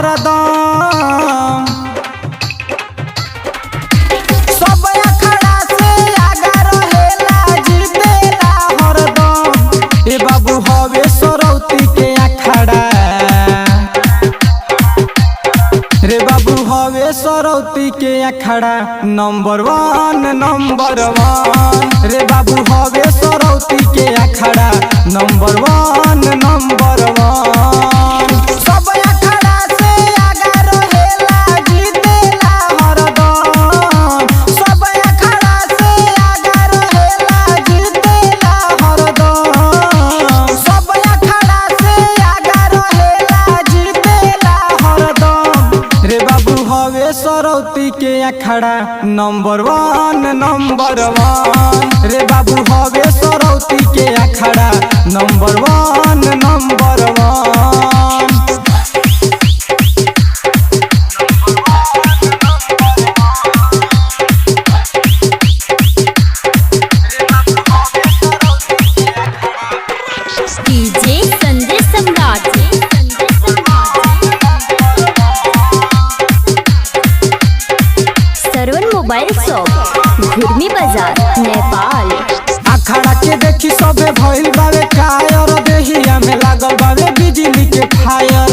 हरदम। सब अखाड़ा से आगा रहेला जीतेला हरदम। ए बाबू हवे सरौती के अखाड़ा रे बाबू हवे सरौती के अखाड़ा नंबर वन रे बाबू हवे सरौती के अखाड़ा नंबर वन। सब अखाड़ा से आगा रहेला जीतेला हरदम। सब अखाड़ा से आगा रहेला जीतेला हरदम। सब अखाड़ा से आगा रहेला जीतेला हरदम। रे बाबू हवे सरौती के अखाड़ा नंबर वन रे बाबू हवे सरौती के अखाड़ा नंबर वन। डीजे संजय सम्राट सरवन मोबाइल शॉप घुर्मी बाजार नेपाल। अखाड़ा के देखी सबे भइल बावे कायर देहिया में लागल बावे बिजली के फायर।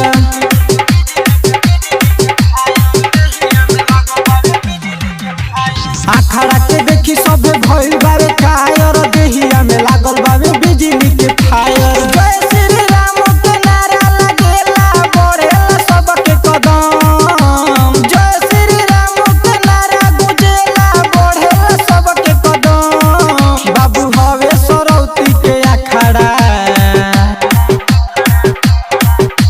अखाड़ा के देखी सबे भइल बावे कायर देहिया में लागल बावे बिजली के फायर। जय श्री राम के नारा लागेला बढ़ेला सबके कदम। जय श्री राम के नारा गुजेला बढ़ेला सबके कदम। बाबू हवे सरौती के अखाड़ा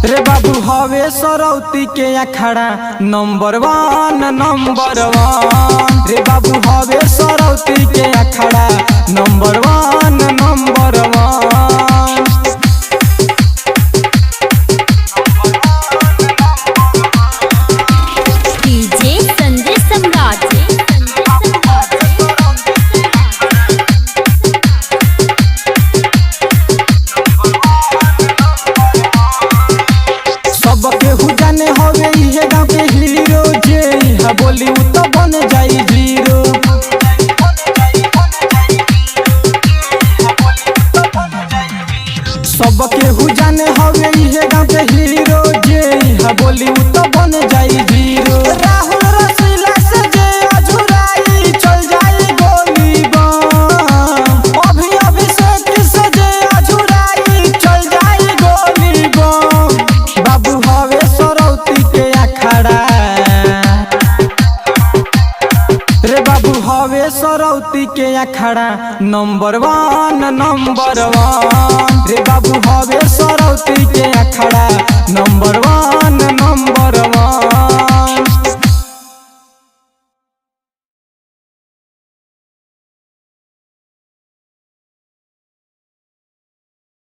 रे बाबू हवे सरौती के अखाड़ा नंबर वन रे बाबू हवे सरौती के अखाड़ा नंबर वन। डीजे संजय सम्राट सबके हुजाने हवे इहे गाँव के हीरो जे इहा बोली उ तो बन जाई जीरो। सबके हुजाने हवे इहे गाँव के हीरो जे इहा बोली उ तो बन जाई जीरो। राहुल रसीला से जे अझुराई चल जाई गोली बम। अभिषेक से जे अझुराई चल जाई गोली बम। बाबू हवे सरौती के अखाड़ा रे बाबू हवे सरौती के अखाड़ा नंबर वन रे बाबू हवे सरौती के अखाड़ा नंबर वन।